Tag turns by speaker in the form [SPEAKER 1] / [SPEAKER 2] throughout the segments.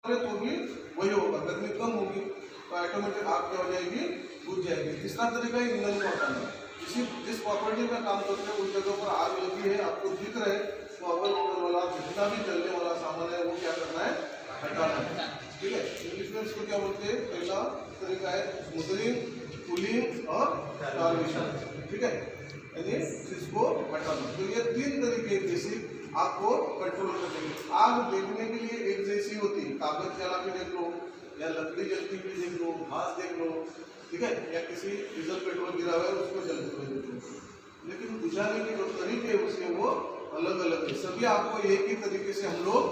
[SPEAKER 1] तो भी वही होगा, गर्मी कम होगी तो ऑटोमेटिक आग क्या हो जाएगी, बुझ जाएगी। तीसरा तरीका है ईंधन को हटाना। जिस प्रॉपर्टी में काम करते हैं उस जगह पर आग लगी है, आपको दिख रहे तो अव्वल नंबर वाला जितना भी जलने वाला सामान है वो क्या करना है, हटाना है। ठीक है, इंग्लिश में इसको क्या बोलते हैं, पहला तरीका है स्मूथनिंग, कूलिंग और टार्निशिंग। ठीक है, यानी इसको हटाना। तो ये तीन तरीके बेसिक आग को कंट्रोल करने के। आग देखने के लिए एक जैसी होती है, कागज जला के देख लो या लकड़ी जलती हुई देख लो, घास देख लो, ठीक है, या किसी डीजल पेट्रोल गिरा हुआ है उसको जलते हुए देख लो, लेकिन बुझाने के जो तरीके उसके वो अलग अलग है। सभी आग को एक ही तरीके से हम लोग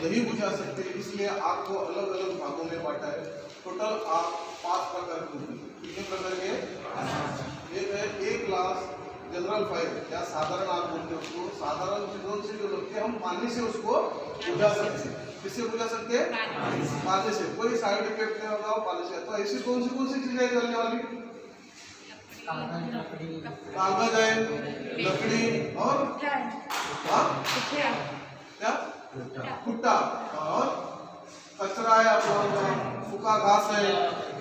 [SPEAKER 1] नहीं बुझा सकते, इसलिए आग को अलग अलग भागों में बांटा है। टोटल आग 5 प्रकार की होती है। कितने प्रकार के? एक है एक क्लास जनरल फायर, या साधारण आग बोलते हैं उसको। साधारण चीजों से जो लगती है हम पानी से उसको बुझा सकते हैं। किससे बुझा सकते हैं? पानी से। कोई साइड इफेक्ट नहीं होगा पानी से। तो ऐसी कौन सी चीजें जलने वाली? कागज है, लकड़ी और क्या, कुट्टा और कचरा है, सूखा घास है,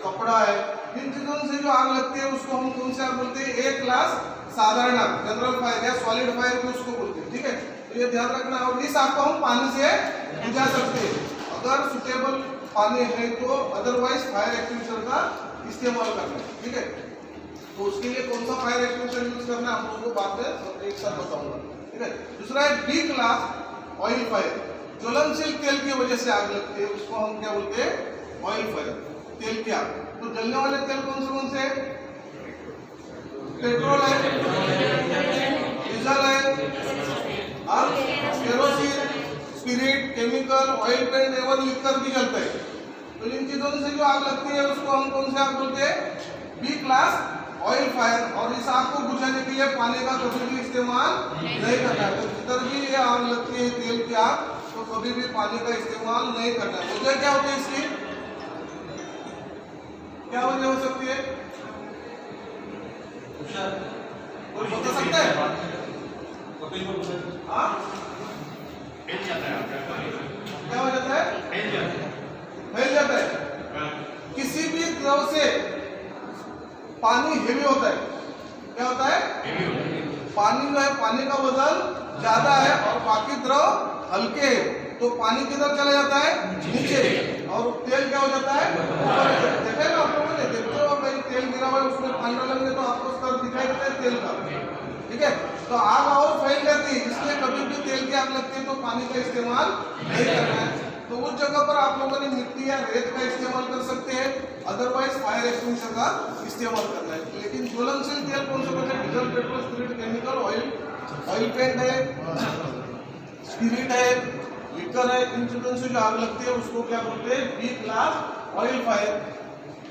[SPEAKER 1] कपड़ा है। इन चीजों से जो आग लगती है उसको हम कौन सी आग बोलते हैं? एक क्लास साधारण आग, जनरल फायर या सॉलिड फायर भी उसको बोलते हैं। ठीक है, तो ये ध्यान रखना। और इस आग को हम पानी से बुझा सकते हैं अगर सुटेबल पानी है तो, अदरवाइज फायर एक्सटिंग्विशर का इस्तेमाल करना है। ठीक है, तो उसके लिए कौन सा फायर एक्सटिंग्विशर यूज करना है हम लोगों को बाद में एक साथ बताऊंगा। ठीक है, दूसरा है बी क्लास ऑयल फायर। ज्वलनशील तेल की वजह से आग लगती है, उसको हम क्या बोलते हैं? ऑयल फायर, तेल की आग। तो जलने वाले तेल कौन से हैं? पेट्रोल है, डीजल है, kerosene, spirit, chemical, oil paint एवं लिक्कर भी जलता है। तो इन चीजों से जो आग लगती है उसको हम कौन से आग बोलते हैं? B class oil fire. और इस आग को बुझाने के लिए पानी का कभी भी इस्तेमाल नहीं करना है। तो जिधर भी ये आग लगती है तेल की आग, तो कभी भी पानी का इस्तेमाल नहीं करना है। वजह क्या होती है इसकी? क्या वजह हो सकती है? कोई बता सकता है? क्या हो जाता है? फैल जाता है। किसी भी द्रव से पानी हेवी होता है। क्या होता है? पानी जो है, पानी का वजन ज्यादा है और बाकी द्रव हल्के है, तो पानी किधर चला जाता है? नीचे। और तेल क्या हो जाता है? ऊपर। देखा है ना आप लोगों ने? देखते हो कहीं तेल गिरा हुआ है उसमें पानी डालेंगे तो आपको स्तर दिखाई देता है तेल का। ठीक है, तो आग और फैल जाती है, इसलिए कभी भी तेल की आग लगती है तो पानी का इस्तेमाल नहीं करना है। तो उस जगह पर आप लोगों ने मिट्टी या रेत का इस्तेमाल कर सकते हैं, अदरवाइज फायर एक्सटिंग्विशर का इस्तेमाल करना है। लेकिन ज्वलनशील तेल कौन से बचे? Diesel, petrol, spirit, chemical, oil paint है, स्पिरिट है, लिक्कर है। इन चीजों से जो आग लगती है उसको क्या बोलते हैं? B class oil fire.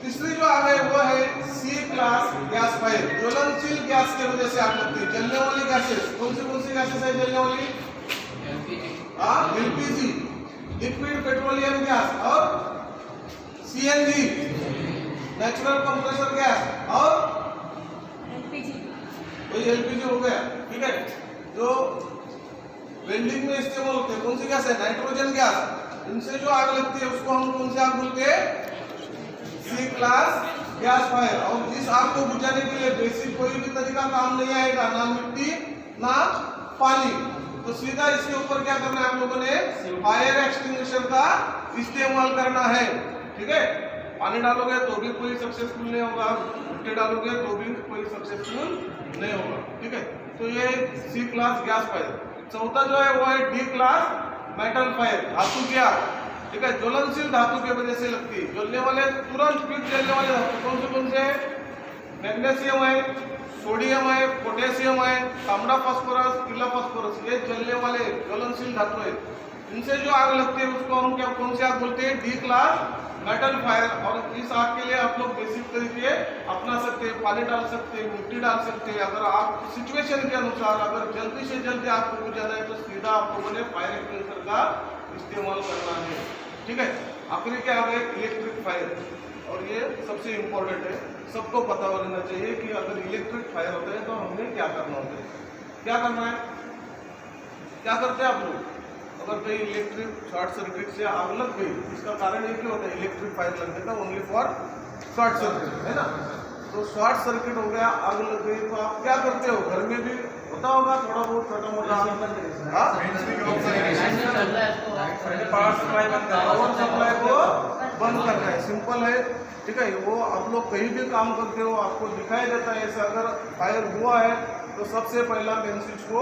[SPEAKER 1] तीसरी जो आग है वो है सी क्लास गैस फायर। ज्वलनशील गैस की वजह से आग लगती है। जलने वाली गैसेस कौन सी गैसेस है जलने वाली? एलपीजी, लिक्विड पेट्रोलियम गैस, और सीएनजी, नेचुरल कंप्रेसर गैस, और एलपीजी हो गया। ठीक है, जो वेल्डिंग में इस्तेमाल होते हैं कौन सी गैस है? Nitrogen gas. इनसे जो आग लगती है उसको हम कौन सी आग बोलते हैं? सी क्लास गैस फायर। और इस आग को बुझाने के लिए बेसिक कोई भी तरीका काम नहीं आएगा, ना मिट्टी ना पानी। तो सीधा इसके ऊपर क्या करना है आप लोगों ने? फायर एक्सटिंग्विशर का इस्तेमाल करना है। ठीक है, पानी डालोगे तो भी कोई सक्सेसफुल नहीं होगा, मिट्टी डालोगे तो भी कोई सक्सेसफुल नहीं होगा। ठीक है, तो ये सी क्लास गैस फायर। चौथा जो है वो है डी क्लास मेटल फायर, धातु की आग। ठीक है, ज्वलनशील धातु की वजह से लगती है। जलने वाले तुरंत क्विक जलने वाले धातु कौन से हैं? मैग्नीशियम है, सोडियम है, पोटेशियम है, तांबड़ा फास्फोरस, पीला फास्फोरस, ये जलने वाले ज्वलनशील धातु है। इनसे जो आग लगती है उसको हम क्या कौन सी आग बोलते हैं? D class metal fire. और इस आग के लिए आप लोग बेसिक तरीके अपना सकते हैं, पानी डाल सकते हैं, मिट्टी डाल सकते हैं। अगर आप सिचुएशन के अनुसार अगर जल्दी से जल्दी आपको बुझाना है तो सीधा आप लोगों ने फायर एक्सटिंग्विशर का इस्तेमाल करना है। ठीक है, आखिरी क्या है? Electric fire. और ये सबसे इम्पोर्टेंट है, सबको पता होना चाहिए कि अगर इलेक्ट्रिक फायर होता है तो हमें क्या करना होता है। क्या करना है? क्या करते हैं आप लोग? अगर कहीं इलेक्ट्रिक शॉर्ट सर्किट से आग लग गई, इसका कारण ये क्यों होता है, इलेक्ट्रिक फायर लगने का, ओनली फॉर शॉर्ट सर्किट, है ना। तो शॉर्ट सर्किट हो गया, आग लग गई, तो आप क्या करते हो, घर में भी होता होगा थोड़ा बहुत छोटा मोटा, पावर सप्लाई को बंद करना है, सिंपल है, ठीक है। वो आप लोग कहीं भी काम करते हो आपको दिखाई देता है ऐसा, अगर फायर हुआ है तो सबसे पहला मेन स्विच को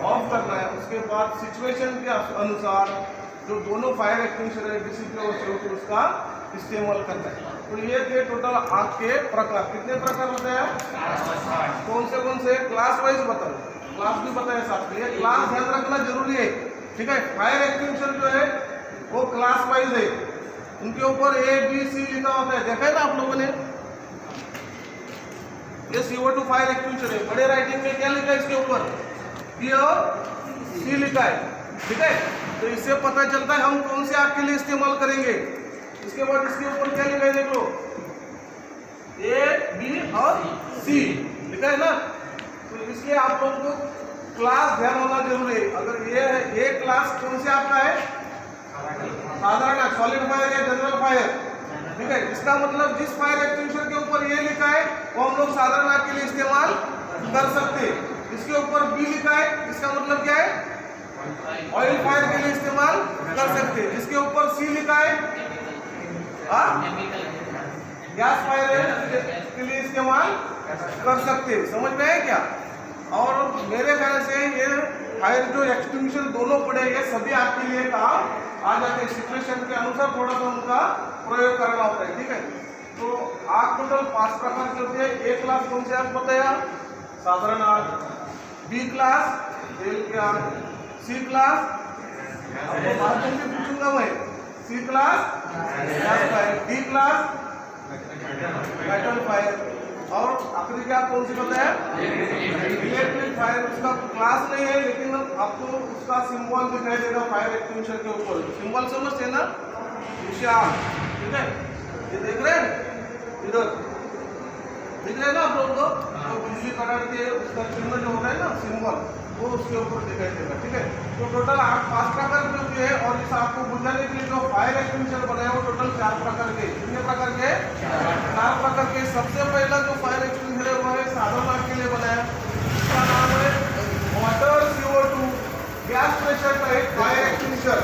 [SPEAKER 1] ऑफ करना है, उसके बाद सिचुएशन के अनुसार जो दोनों फायर एक्सटिंग्विशर है डीसीपी और CO2 उसका इस्तेमाल करना है। तो ये थे टोटल आग के प्रकार, कितने प्रकार होते हैं, कौन से क्लास वाइज बताओ, क्लास भी बताया साथ में, क्लास ध्यान रखना जरूरी है, ठीक है। फायर एक्सटिंग्विशर जो है वो क्लास वाइज है, उनके ऊपर A B C लिखा होता है, देखा है ना आप लोगों ने, ये CO2 फायर एक्सटिंग्विशर है, बड़े राइटिंग में क्या लिखा है इसके ऊपर, B और C लिखा है, ठीक है। तो इससे पता चलता है हम कौन से आग के लिए इस्तेमाल करेंगे। इसके बाद इसके ऊपर क्या लिखा है देख लो, A B और C लिखा है ना, तो इसलिए आप लोगों को क्लास ध्यान होना जरूरी है। अगर ये क्लास कौन से आपका है, साधारण सॉलिड फायर या जनरल फायर, ठीक है। इसका मतलब जिस फायर एक्सटिंग्विशर के ऊपर ये लिखा है वो हम लोग साधारण आग के लिए इस्तेमाल कर सकते हैं। इसके ऊपर B लिखा है, इसका मतलब क्या है, ऑयल फायर के लिए इस्तेमाल कर सकते हैं। जिसके ऊपर C लिखा है गैस फायर के लिए इस्तेमाल कर सकते हैं, समझ में आया क्या। और मेरे ख्याल से ये फायर जो एक्सटिंग्विशर दोनों पड़े, ये सभी आपके लिए काम आ जाते हैं, सिचुएशन के अनुसार थोड़ा सा उनका प्रयोग करना होता है, ठीक है। तो आग टोटल 5 प्रकार के होते हैं। A क्लास कौन से आग बताया, साधारण आग, B क्लास तेल की आग, C क्लास पूछूंगा मैं, C class gas fire, D class metal fire, और आखिरी क्या कौन सी बताया, इलेक्ट्रिक फायर। उसका क्लास नहीं है लेकिन आपको उसका सिंबल दिखाई देगा फायर एक्सटिंग्विशर के ऊपर, सिंबल समझते हैं ना, निशान, ठीक है। ये देख रहे हैं, इधर दिख रहे हैं ना आप लोगों को, तो बिजली कड़क के उसका चिन्ह जो होता है ना सिंबल, वो उसके ऊपर दिखाई देगा, ठीक है। तो टोटल 5 प्रकार के होते हैं, और इस आपको बुझाने के लिए जो फायर एक्सटिंग्विशर बनाया वो टोटल 4 प्रकार के, कितने प्रकार के, 4 प्रकार के। सबसे पहला जो फायर एक्सटिंग्विशर है वो है साधारण आग के लिए बनाया, इसका नाम है water CO2 gas pressure type fire extinguisher.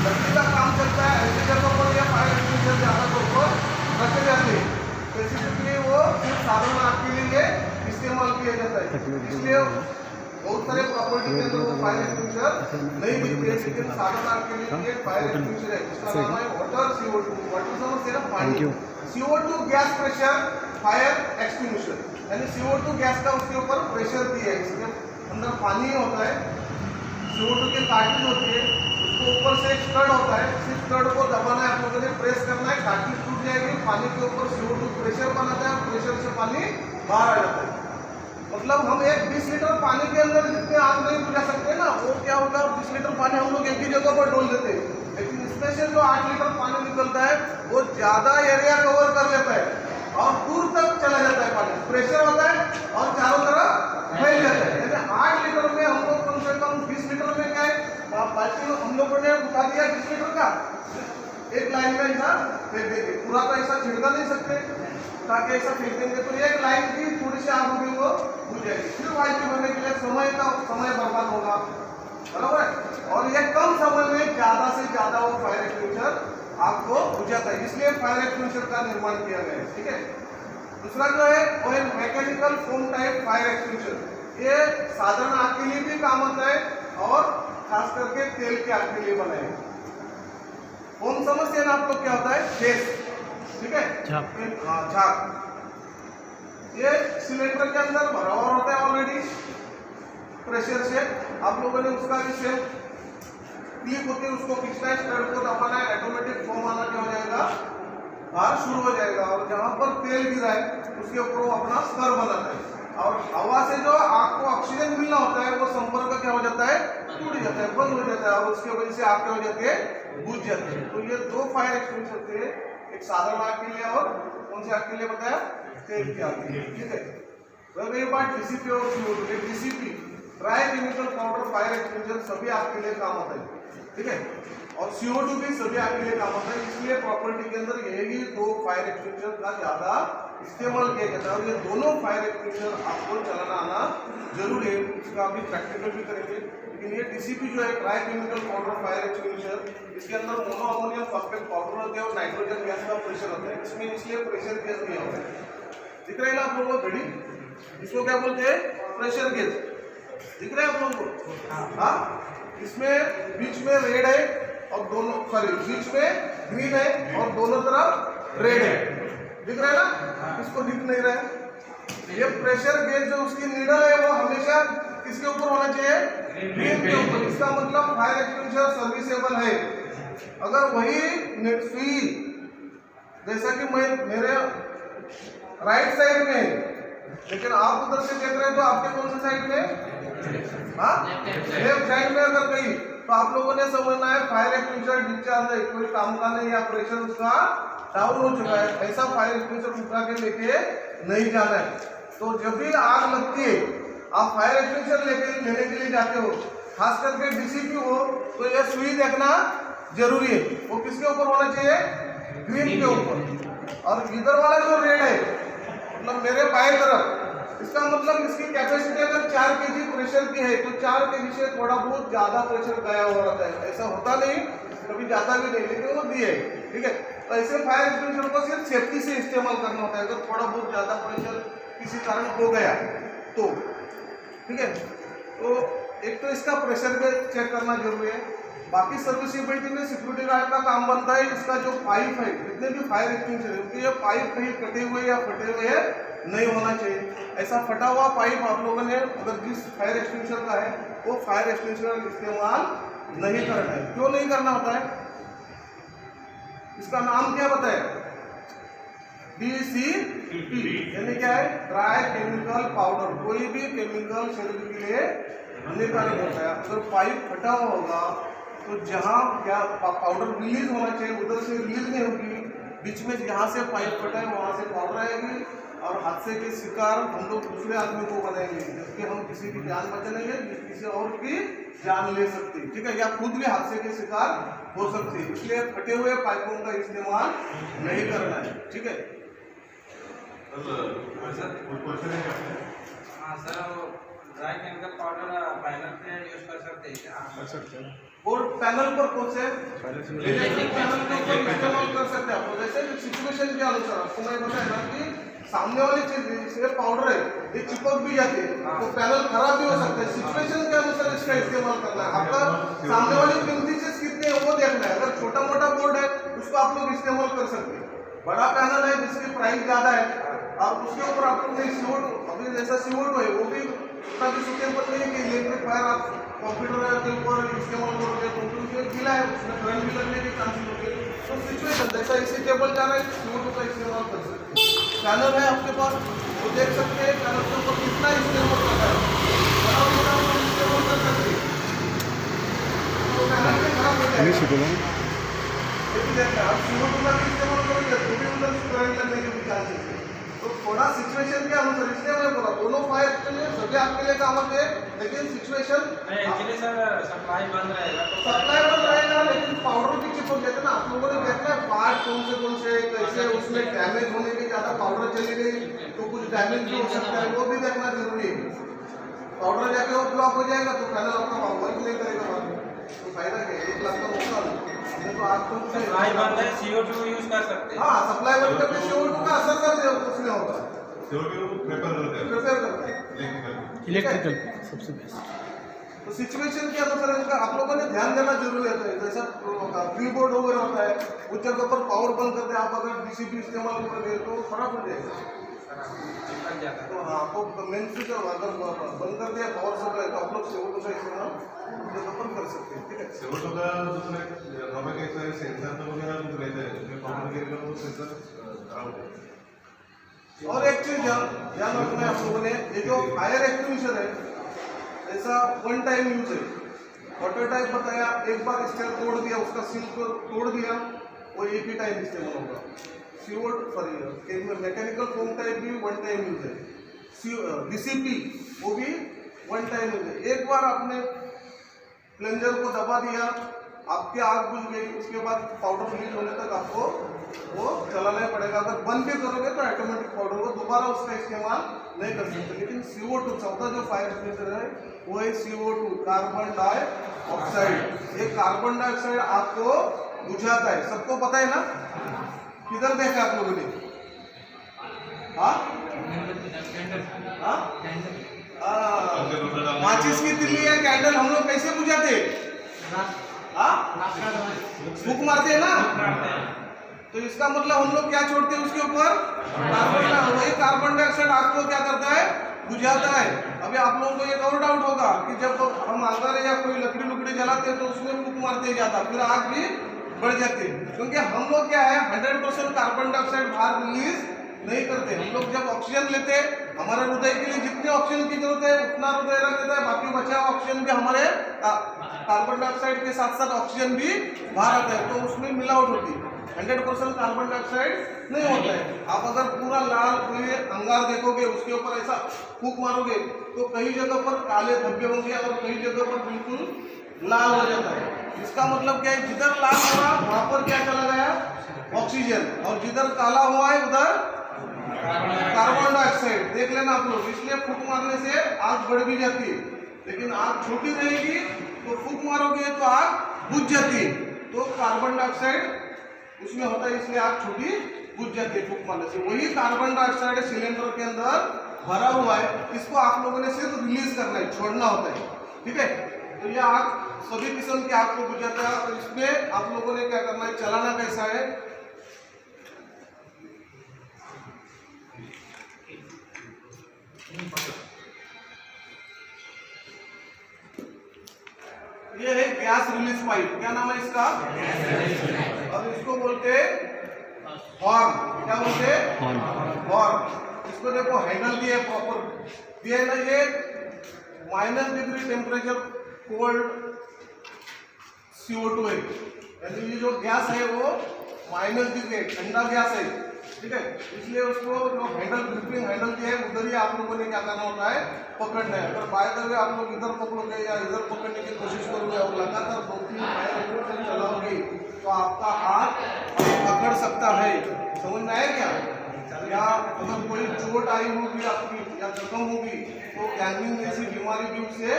[SPEAKER 1] लकड़ी का काम चलता है, ऐसी जगह पर यह फायर एक्सटिंग्विशर ज्यादा तौर पर रखे जाते हैं, स्पेसिफिकली वो सिर्फ साधारण आग के लिए इस्तेमाल किया जाता है, इसलिए बहुत सारे प्रॉपर्टी के अंदर वो फायर एक्सटिंग्विशर नहीं दिखते, लेकिन साधारण आग के लिए फायर एक्सटिंग्विशर है, जिसका नाम है वाटर CO2, वाटर समझते हैं ना, पानी, CO2 gas pressure fire extinguisher, यानी CO2 गैस का उसके ऊपर प्रेशर दिया है, इसके अंदर पानी होता है, CO2 की कार्टिज होती है, उसको ऊपर से एक स्टड होता है, इस स्टड को दबाना है, आप लोगों ने प्रेस करना है, कार्टिज टूट जाएगी, पानी के ऊपर CO2 प्रेशर बनाता है, प्रेशर से पानी बाहर आ जाता है। मतलब हम एक 20 लीटर पानी के अंदर जितने आग नहीं बुझा सकते ना, वो क्या होगा, 20 लीटर पानी हम लोग एक ही जगह पर डोल देते हैं, लेकिन इसमें से जो 8 लीटर पानी निकलता है वो ज्यादा एरिया कवर कर लेता है और दूर तक चला जाता है पानी, प्रेशर होता है और चारों तरफ फैल जाता है। यानी 8 लीटर में हम लोग कम से कम 20 लीटर में क्या है, बाल्टी हम लोगों ने उठा दिया 20 लीटर का, एक लाइन में ऐसा फेंक देंगे, पूरा तो ऐसा छिड़का नहीं सकते, ताकि ऐसा फेंक देंगे तो एक लाइन की थोड़ी सी आग होगी वो बुझ जाएगी, फिर बाल्टी भरने के लिए समय बर्बाद होगा, बराबर। और ये कम समय में ज्यादा से ज्यादा वो फायर एक्सटिंग्विशर आग को बुझाता है, इसलिए फायर एक्सटिंग्विशर का निर्माण किया गया है, ठीक है। दूसरा जो है वो है mechanical foam type fire extinguisher, ये साधारण आग के लिए भी काम आता है और खास करके तेल के आग के लिए बनाए। फोम समझते हैं ना आप लोग, क्या होता है, फेस, ठीक है, झाग। ये सिलेंडर के अंदर भरा हुआ होता है ऑलरेडी प्रेशर से, आप लोगों ने उसका भी सेम क्लिप होती है, उसको खींचना है, स्टड को दबाना है, ऑटोमेटिक फोम आना क्या हो जाएगा, बाहर शुरू हो जाएगा, और जहां पर तेल गिरा है उसके ऊपर वो अपना स्तर बनाता है, और हवा से जो आग को ऑक्सीजन मिलना होता है वो संपर्क क्या हो जाता है, टूट जाता है, बंद हो जाता है, और उसकी वजह से आग क्या हो जाती है, बुझ जाती है। तो ये 2 फायर एक्सटिंग्विशर थे, एक साधारण आग के लिए और कौन से आग के लिए बताया, तेल की आती है, ठीक है। अब ये बात डीसीपी और CO2, DCP dry chemical powder fire extinguisher सभी आपके लिए काम आता है, ठीक है। और CO2 भी सभी आपके लिए काम आता है। इसलिए प्रॉपर्टी के अंदर यही दो फायर एक्सटिंग्विशर का ज्यादा इस्तेमाल किया जाता है और ये दोनों फायर एक्सटिंग्विशर आपको चलाना आना जरूरी है। इसका अभी प्रैक्टिकल भी करेंगे। लेकिन ये डीसीपी जो है dry chemical powder fire extinguisher, इसके अंदर मोनो अमोनियम फॉस्फेट पाउडर होते हैं और नाइट्रोजन गैस का प्रेशर होता है। इसमें इसलिए प्रेशर गैस नहीं होता है, दिख रहा है ना आप लोगों को घड़ी, इसको क्या बोलते हैं, प्रेशर गेज, दिख रहा है आप लोगों को। हाँ, इसमें बीच में रेड है और दोनों बीच में ग्रीन है और दोनों तरफ रेड है, दिख रहा है ना, इसको दिख नहीं रहा है। ये प्रेशर गेज जो उसकी नीडल है वो हमेशा किसके ऊपर होना चाहिए, ग्रीन के ऊपर। इसका मतलब फायर एक्सटिंग्विशर सर्विसेबल है। अगर वही सुई जैसा कि मैं मेरे राइट साइड में, लेकिन आप उधर से देख रहे हैं तो आपके कौन से साइड में, हाँ लेफ्ट साइड में अगर गई तो आप लोगों ने समझना है फायर एक्सटिंग्विशर डिस्चार्ज है, कोई काम का नहीं, या प्रेशर उसका डाउन हो चुका है। ऐसा फायर एक्सटिंग्विशर उठा के लेके नहीं जाना है। तो जब भी आग लगती है आप फायर एक्सटिंग्विशर लेने के लिए जाते हो, खास करके डीसीपी हो, तो यह सुई देखना जरूरी है। वो किसके ऊपर होना चाहिए, ग्रीन के ऊपर। और इधर वाला जो रेड है मतलब मेरे बाएं तरफ, इसका मतलब इसकी कैपेसिटी अगर 4 kg प्रेशर की है तो 4 kg से थोड़ा बहुत ज्यादा प्रेशर गया हो रहा है। ऐसा होता नहीं, कभी जाता भी नहीं, लेकिन वो दिए, ठीक है। तो ऐसे फायर एक्सटिंग्विशर को सिर्फ सेफ्टी से इस्तेमाल करना होता है। अगर थोड़ा बहुत ज्यादा प्रेशर किसी कारण हो गया तो, ठीक है। तो एक तो इसका प्रेशर चेक करना जरूरी है। बाकी सर्विसेबिलिटी में सिक्योरिटी गार्ड का काम बनता है। इसका जो पाइप है, जितने भी फायर एक्सटिंग्विशर है उनके ये पाइप कहीं कटे हुए या फटे हुए नहीं होना चाहिए। ऐसा फटा हुआ पाइप आप लोगों ने अगर जिस फायर एक्सटिंग्विशर का है वो फायर एक्सटिंग्विशर इस्तेमाल नहीं करना है। क्यों नहीं करना होता है, इसका नाम क्या बताए, DCP, यानी क्या है, ड्राई केमिकल पाउडर। कोई भी केमिकल शरीर के लिए हानिकारक होता है। अगर पाइप फटा हुआ होगा तो जहाँ क्या पाउडर रिलीज होना चाहिए उधर से रिलीज नहीं होगी, बीच में जहाँ से पाइप फटा है वहाँ से पाउडर आएगी और हादसे के शिकार हम लोग दूसरे आदमी को बनाएंगे, जबकि हम किसी की जान बचा नहीं है, किसी और की जान ले सकते हैं, ठीक है, या खुद भी हादसे के शिकार हो सकते हैं। इसलिए फटे हुए पाइपों का इस्तेमाल नहीं करना है, ठीक है।
[SPEAKER 2] हाँ sir, dry chemical powder panel पे यूज कर सकते हैं क्या?
[SPEAKER 3] कर सकते हैं।
[SPEAKER 1] और पैनल पर कौन से इलेक्ट्रिक पैनल के ऊपर इस्तेमाल कर सकते हैं आप। जैसे सिचुएशन के अनुसार आपको मैं बताया ना कि सामने वाली चीज ये पाउडर है, ये चिपक भी जाती है तो पैनल खराब भी हो सकता है। सिचुएशन के अनुसार इसका इस्तेमाल करना है। आपका सामने वाली कीमती चीज कितनी है वो देखना है। अगर छोटा मोटा बोर्ड है उसको आप लोग इस्तेमाल कर सकते हैं। बड़ा पैनल है जिसकी प्राइस ज्यादा है और उसके ऊपर आप लोग CO2, अभी जैसा CO2 है वो भी उतना भी सुटेबल नहीं है कि इलेक्ट्रिक फायर आप कंप्यूटर के ऊपर इस्तेमाल करोगे तो उसमें गीला है, उसमें करंट भी लगने के चांसेस होते हैं। तो सिचुएशन जैसा इसी टेबल जा रहा है CO2 का इस्तेमाल कर सकते हैं। पैनल है आपके पास वो देख सकते हैं पैनल के ऊपर कितना इस्तेमाल कर रहा है, इस्तेमाल कर सकते हैं तो पैनल में खराब हो जाएगा। लेकिन देखना आप CO2 का भी इस्तेमाल करोगे तो भी उधर करंट लगने के भी चांसेस है। तो थोड़ा सिचुएशन के अनुसार, इसलिए मैं बोला दोनों फायर के लिए सभी आपके लिए काम आते हैं, लेकिन सिचुएशन
[SPEAKER 2] एक्चुअली सर सप्लाई बंद रहेगा तो
[SPEAKER 1] सप्लाई बंद रहेगा, लेकिन पाउडर भी चिपक जाता है ना। आप लोगों ने देखना है पार्ट कौन से कैसे उसमें डैमेज होने की, ज्यादा पाउडर चली गई तो कुछ डैमेज भी हो सकता है, वो भी देखना जरूरी है। पाउडर जाके वो ब्लॉक हो जाएगा तो पैनल आपका वर्क नहीं करेगा, बाद में तो फायदा क्या है, 1 लाख का नुकसान। तो आपको
[SPEAKER 2] सप्लाई बंद है CO2 यूज कर सकते हैं।
[SPEAKER 1] हाँ, सप्लाई बंद करके CO2 का असर कर उसमें होता है, प्रेफर करते हैं
[SPEAKER 3] इलेक्ट्रिकल सबसे बेस्ट।
[SPEAKER 1] तो सिचुएशन के अनुसार इनका आप लोगों ने ध्यान देना जरूरी होता है। जैसा फ्री बोर्ड वगैरह होता है उस जगह पर पावर बंद करते हैं, आप अगर DCP इस्तेमाल करोगे तो खराब हो जाएगा,
[SPEAKER 2] चिपक जाता है।
[SPEAKER 1] तो हाँ आपको मेन स्विच अगर बंद कर दिया पावर सप्लाई तो आप लोग CO2 का इस्तेमाल उस जगह पर कर सकते हैं, ठीक है।
[SPEAKER 4] CO2 का दूसरे हमें कैसा है सेंसर तो वगैरह कुछ रहता है उसमें पाउडर गिरेगा तो सेंसर खराब हो जाएगा।
[SPEAKER 1] और एक चीज ध्यान रखना है आप लोगों ने, ये जो फायर एक्सटिंग्विशर है ऐसा 1 टाइम यूज है। वाटर टाइप बताया, एक बार स्टेल तोड़ दिया, उसका सील को तोड़ दिया, वो एक ही टाइम इस्तेमाल होगा। CO2 sorry mechanical foam type भी वन टाइम यूज है, DCP वो भी वन टाइम यूज है। एक बार आपने प्लंजर को दबा दिया, आपकी आग बुझ गई, उसके बाद पाउडर रिलीज होने तक आपको वो चलाना ही पड़ेगा। अगर बंद भी करोगे तो ऑटोमेटिक पाउडर को दोबारा उसका इस्तेमाल नहीं कर सकते। लेकिन CO2 चौथा जो फायर एक्सटिंग्विशर है वो है CO2 कार्बन डाइऑक्साइड। ये कार्बन डाइऑक्साइड आपको बुझाता है, सबको पता है ना? किधर देखा आप लोगों ने? माचिस की तिल्ली या कैंडल हम लोग कैसे बुझाते? फूंक मारते हैं ना। तो इसका मतलब हम लोग क्या छोड़ते हैं उसके ऊपर? वही कार्बन डाइऑक्साइड आग को क्या करता है? बुझाता है। अभी आप लोगों को एक और डाउट होगा कि जब हम अंगारे या कोई लकड़ी जलाते हैं तो उसमें फूंक मारते जाता, फिर आग भी बढ़ जाती है। क्योंकि हम लोग क्या है 100% कार्बन डाइऑक्साइड बाहर रिलीज नहीं करते। हम लोग जब ऑक्सीजन लेते हैं, हमारे हृदय के लिए जितने ऑक्सीजन की जरूरत है उतना हृदय रख देता है, बाकी बचा हुआ ऑक्सीजन भी हमारे कार्बन डाइऑक्साइड के साथ साथ ऑक्सीजन भी बाहर आता है, तो उसमें मिलावट होती है। 100% कार्बन डाइऑक्साइड नहीं होता है। आप अगर पूरा लाल कोई अंगार देखोगे, उसके ऊपर ऐसा फूंक मारोगे तो कई जगह पर काले धब्बे होंगे और कई जगह पर बिल्कुल लाल हो जाता है। इसका मतलब क्या है? जिधर लाल हुआ वहां पर क्या चला गया? ऑक्सीजन, और जिधर काला हुआ है उधर कार्बन डाइऑक्साइड। देख लेना आप लोग। इसलिए फूंक मारने से आग बढ़ भी जाती है, लेकिन आग छोटी रहेगी तो फूंक मारोगे तो आग बुझ जाती है। तो कार्बन डाइऑक्साइड उसमें होता है, इसलिए आग छोटी बुझ जाती है फूंक मारने से। वही कार्बन डाइऑक्साइड सिलेंडर के अंदर भरा हुआ है, इसको आप लोगों ने सिर्फ रिलीज करना है, छोड़ना होता है। ठीक है, तो यह आग सभी किस्म की आग को बुझाता है। और इसमें आप लोगों ने क्या करना है, चलाना कैसा है? ये है गैस रिलीज पाइप। क्या नाम है इसका? और इसको बोलते हॉर्न। क्या बोलते? हॉर्न। इसको देखो हैंडल दिए प्रॉपर दिए ना। ये -डिग्री टेम्परेचर कोल्ड CO2 है, यानी ये जो गैस है वो -डिग्री ठंडा गैस है। ठीक है, इसलिए उसको जो हैंडल ग्रिपिंग हैंडल दिया है उधर ही आप लोगों ने क्या करना होता है? पकड़ना है। अगर बाय द वे आप लोग इधर पकड़ोगे या इधर पकड़ने की कोशिश करोगे और लगातार 2-3 फायर चलाओगे तो आपका हाथ पकड़ सकता है। समझ में आया क्या? या अगर कोई चोट आई होगी आपकी या जख्म होगी तो गैंग्रीन जैसी बीमारी भी उससे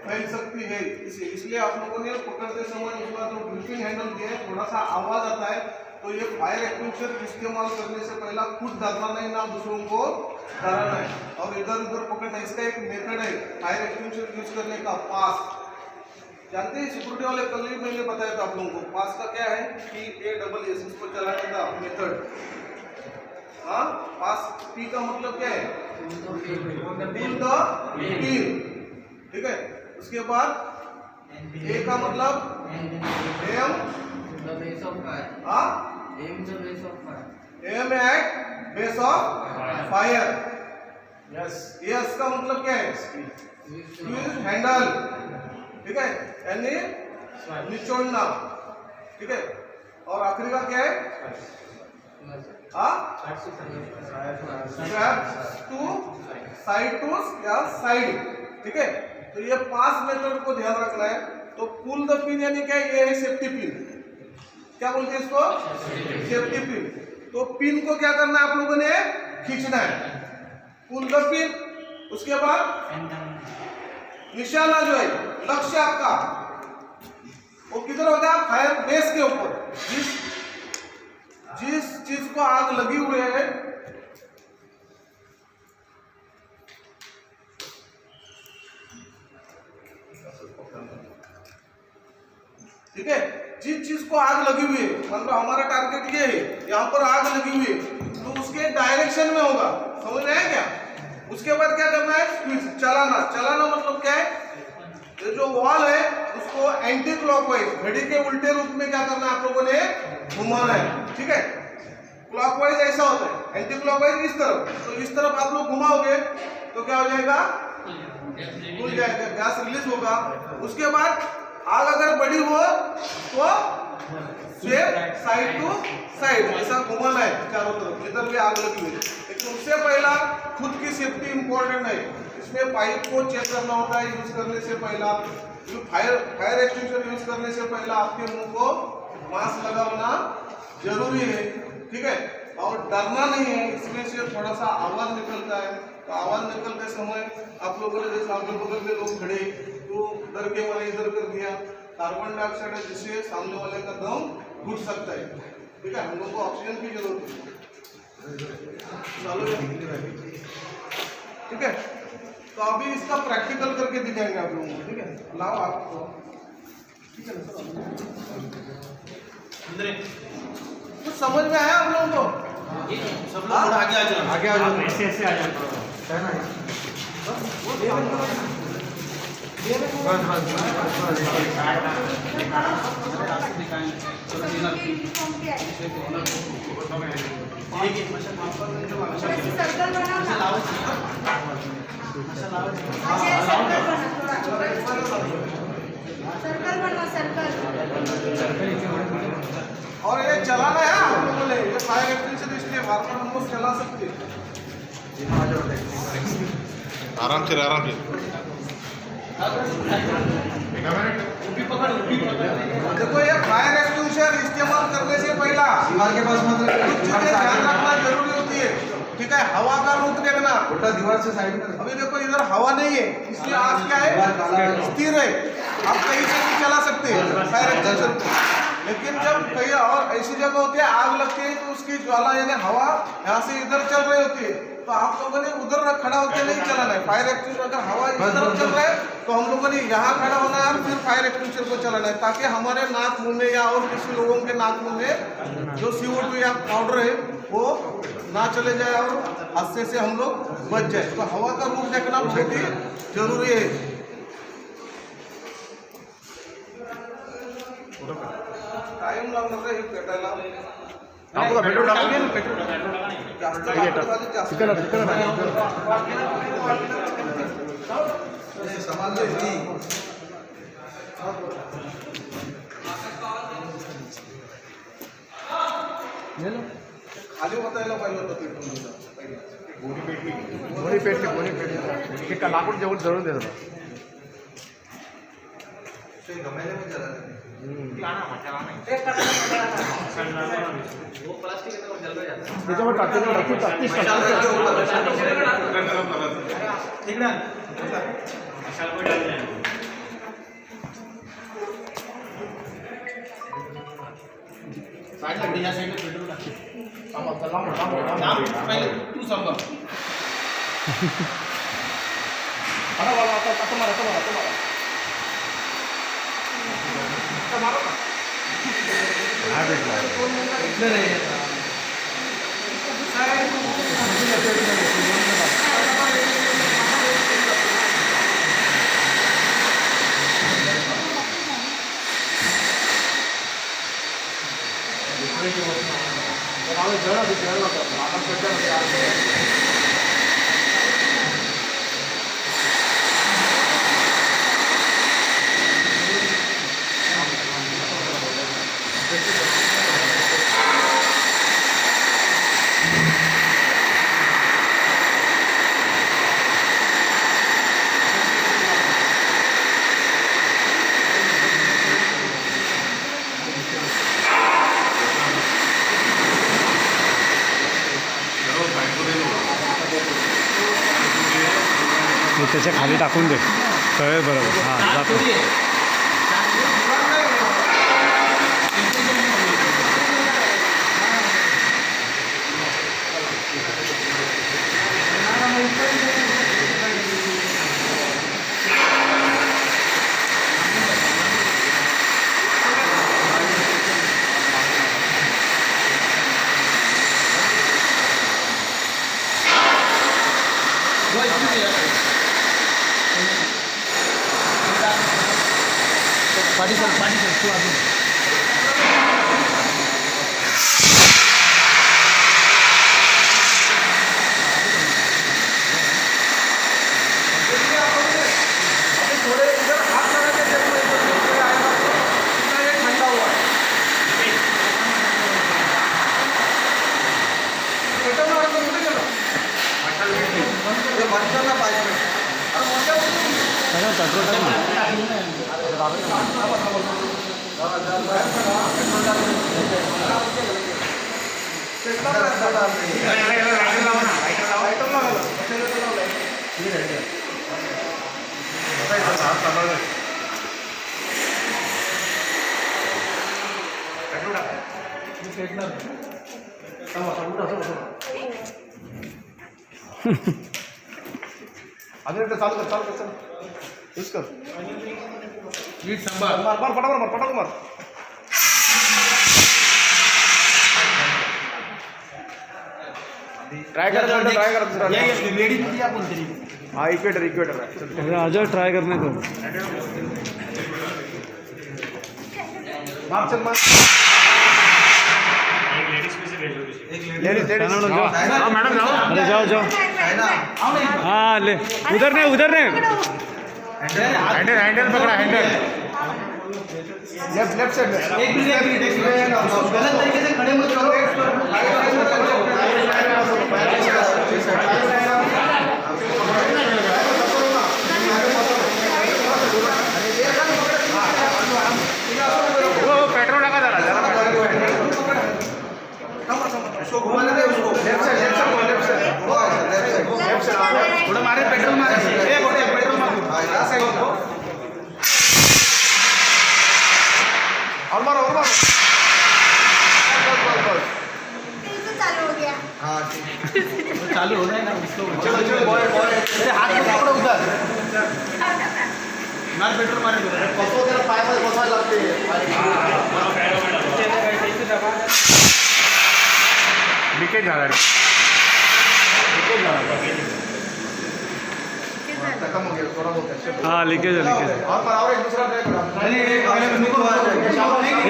[SPEAKER 1] फैल सकती है। इसलिए आप लोगों ने पकड़ते समय उसका जो ग्रिपिंग हैंडल दिया है थोड़ा सा आवाज आता है, तो ये फायर एक्सटिंग्विशर इस्तेमाल करने से पहला खुद डरना नहीं, ना दूसरों को डराना है और इधर उधर पकड़ना। इसका एक मेथड है फायर एक्सटिंग्विशर यूज करने का, पास। जानते हैं सिक्योरिटी वाले, कल ही मैंने बताया था आप लोगों को। पास का क्या है? PASS, इसको चलाने का मेथड। हाँ, पास P का मतलब क्या है? Pull the pin. ठीक है, उसके बाद A का मतलब aim at base of fire. S का मतलब क्या है? हैंडल। ठीक है, यानी निचोड़ना। ठीक है, और आखिरी का क्या है? साइड टू या साइड। ठीक है, तो ये पास मेथड को ध्यान रखना है। तो पुल द पिन यानी क्या? ये है सेफ्टी पिन। क्या बोलते हैं इसको? Safety pin. तो पिन को क्या करना है आप लोगों ने? खींचना है, पुल द पिन। उसके बाद निशाना जो है, लक्ष्य आपका वो किधर होगा? फायर बेस के ऊपर। जिस चीज को आग लगी हुई है ठीक है, जिस चीज को आग लगी हुई है, मतलब हमारा टारगेट ये है, यहाँ पर आग लगी हुई है, तो उसके डायरेक्शन में होगा। समझ में आया क्या? उसके बाद क्या करना है? स्विच चलाना। चलाना मतलब क्या है? ये जो वॉल है उसको एंटी क्लॉकवाइज, घड़ी के उल्टे रूप में क्या करना है आप लोगों ने? घुमाना है। ठीक है, क्लॉकवाइज ऐसा होता है, एंटी क्लॉकवाइज इस तरफ। तो इस तरफ आप लोग घुमाओगे तो क्या हो जाएगा? खुल जाएगा, गैस रिलीज होगा। उसके बाद आग अगर बड़ी हो तो स्वेप साइड टू साइड ऐसा घुमाना है चारों तरफ, इधर भी आग लगी हुई है। लेकिन उससे पहला खुद की सेफ्टी इंपॉर्टेंट है। इसमें पाइप को चेक करना होता है यूज करने से पहला। फायर एक्सटिंग्विशर यूज करने से पहला आपके मुंह को मास्क लगाना जरूरी है, ठीक है। और डरना नहीं है, इसमें से थोड़ा सा आवाज निकलता है, तो आवाज निकलते समय आप लोगों ने जैसे अगल बगल में लोग खड़े तो डर के मैंने इधर कर दिया, कार्बन डाइऑक्साइड है जिससे सामने वाले का दम घुट सकता है, ठीक है। हम लोग को ऑक्सीजन की जरूरत है, चालू है, ठीक है। तो अभी इसका प्रैक्टिकल करके दिखाएंगे आप लोगों को, ठीक है। लाओ आपको, ठीक है ना, कुछ समझ में आया आप लोगों को?
[SPEAKER 2] सब लोग थोड़ा आगे आ जाओ,
[SPEAKER 3] आगे आ जाओ, ऐसे ऐसे आ जाओ,
[SPEAKER 1] और ये चलाना है आप लोगों ने, ये फायर एक्सटिंग्विशर इसलिए बार बार हम लोग चला सकते हैं।
[SPEAKER 4] आराम से आराम से।
[SPEAKER 1] देखो ये फायर एक्सटिंग्विशर इस्तेमाल करने से पहला
[SPEAKER 3] के पास मत
[SPEAKER 1] कुछ चीजें ध्यान रखना जरूरी होती है, ठीक है। हवा का रुख देखना,
[SPEAKER 3] उल्टा दीवार से साइड में।
[SPEAKER 1] अभी देखो इधर हवा नहीं है, इसलिए आग क्या है, स्थिर है, आप कहीं से भी चला सकते हैं फायर एक्सटिंग्विशर को। लेकिन जब कहीं और ऐसी जगह होती है आग लगती है तो उसकी ज्वाला यानी हवा यहाँ से इधर चल रही होती है, तो आप लोगों ने उधर खड़ा होकर नहीं चलाना है। फायर एक्सटिंग्विशर अगर हवा इस तरफ चल रहा है तो हम लोगों ने यहाँ खड़ा होना है और फिर फायर एक्सटिंग्विशर को चलाना है, ताकि हमारे नाक मुंह में या और किसी लोगों के नाक मुंह में जो CO2 या पाउडर है वो ना चले जाए और हादसे से हम लोग बच जाए। तो हवा का रुख देखना बहुत ही जरूरी है। टाइम लागणार आहे हे पेटायला,
[SPEAKER 3] टाकू का पेट्रोल टाकू?
[SPEAKER 1] जास्त लागतं झालं, जास्त
[SPEAKER 3] संभाल
[SPEAKER 1] खाली बतायला पाहिजे होतं पेट्रोल
[SPEAKER 3] गोणी पेटली ते का लाकूड जेवण जळून देत होता. त्याच्यावर
[SPEAKER 1] तू सांभाळ
[SPEAKER 5] त्याच्या खाली टाकून दे, कळेल बरोबर. हां जातो.
[SPEAKER 1] थोड़े इधर हाथ लगा के देखो, इधर नीचे आएगा तो कितना ये ठंडा हुआ है,
[SPEAKER 5] पेट्रोल टाक ना.
[SPEAKER 3] अजून एकदा चालू कर चल यूज कर मार मार पटापट मार ट्राय कर दुसरा हा इक्वेटर आहे चल.
[SPEAKER 5] अरे आजा ट्राय करने दो.
[SPEAKER 3] मार चल मार लेडीज
[SPEAKER 5] जाओ जाओ. हाँ मैडम जाओ. अरे जाओ हाँ ले. उधर नहीं
[SPEAKER 3] हैंडल पकड़ा हैंडल लेफ्ट साइड
[SPEAKER 1] गलत तरीके से खड़े मत करो.
[SPEAKER 3] पेट्रोल लगा जरा
[SPEAKER 1] उसको घुमाने दे उसको.
[SPEAKER 3] लेफ्ट साइड
[SPEAKER 1] थोड़ा मारे पेट्रोल मारे. पेट्रोल मार. यहाँ से
[SPEAKER 3] और मारो
[SPEAKER 6] बस चालू हो गया.
[SPEAKER 1] हाँ
[SPEAKER 2] चालू हो रहा है ना उसको.
[SPEAKER 3] चलो बॉय
[SPEAKER 1] हाथ में पकड़ो उधर.
[SPEAKER 2] मार पेट्रोल मारे.
[SPEAKER 1] कसो त्याला पायामध्ये बसायला
[SPEAKER 3] लीकेज झाला रे
[SPEAKER 1] खत्म हो गया थोड़ा बहुत ऐसे.
[SPEAKER 5] हाँ लीकेज है.
[SPEAKER 3] और एक दूसरा ट्राय करो.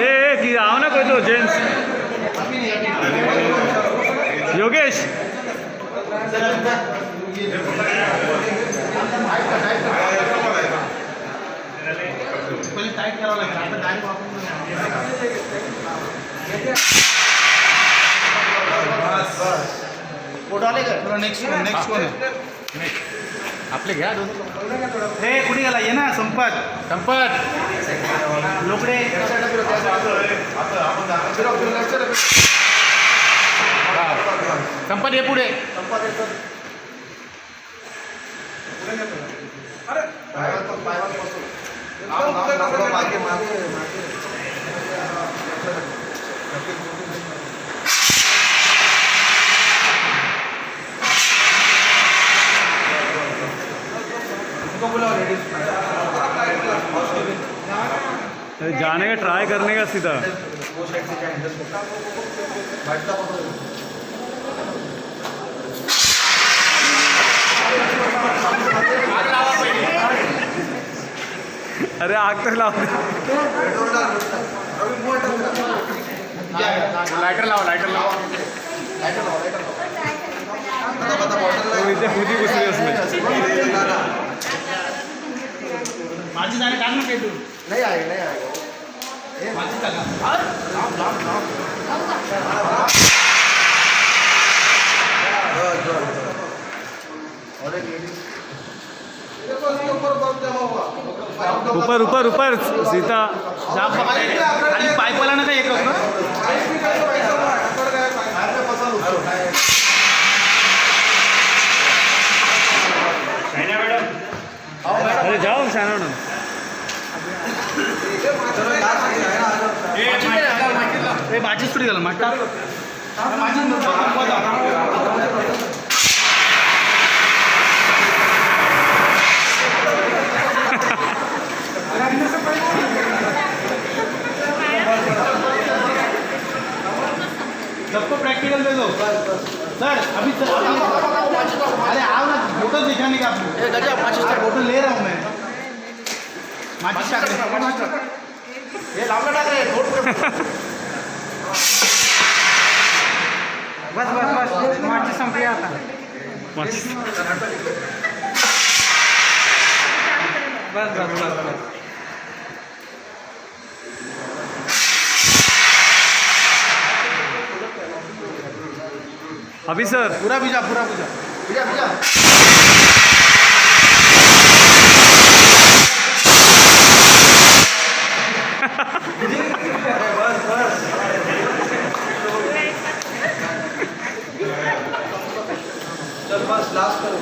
[SPEAKER 5] ए कि आओ ना कोई तो जेंट्स. योगेश
[SPEAKER 2] पहिले टाईट करावं लागेल. आता डायरेक्ट वापरून
[SPEAKER 1] फोटो आले का.
[SPEAKER 2] थोडा नेक्स्ट कोण
[SPEAKER 3] आपले घ्या दोन
[SPEAKER 2] हे कुठे गेला ये ना संपत लोकडे.
[SPEAKER 3] संपत ये पुढे
[SPEAKER 1] मागे मागे
[SPEAKER 5] जाने का ट्राई करने का सीधा. अरे आग तक लाओ.
[SPEAKER 3] लाइटर लावा
[SPEAKER 5] तो इथे खुदी घुसली उसमें.
[SPEAKER 2] माझी जाणे टाक ना पेटून.
[SPEAKER 1] नहीं आएगा.
[SPEAKER 2] माझी टाका.
[SPEAKER 1] और एक लेडीज देखो इसके ऊपर बर्फ जमा हुआ.
[SPEAKER 5] ऊपर सीधा.
[SPEAKER 2] जाम खाली पाईपला ना काय एक
[SPEAKER 5] अरे जाओ शाना ना.
[SPEAKER 2] माझीच थोडी झालं माझी सबको प्रैक्टिकल दे दो सर. अभी अरे आओ ना फोटो दिखाने का. फोटो ले रहा हूँ मैं.
[SPEAKER 3] ये लांबा टाक रे
[SPEAKER 2] बस माझी संपली आता. बस
[SPEAKER 5] अभी सर
[SPEAKER 2] पूरा भिजा
[SPEAKER 1] भैया बस लास्ट करो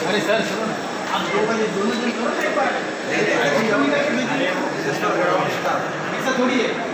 [SPEAKER 2] अरे सर सुनो ना, आप दो बजे दोनों जन करो ना एक बार। ऐसा थोड़ी है।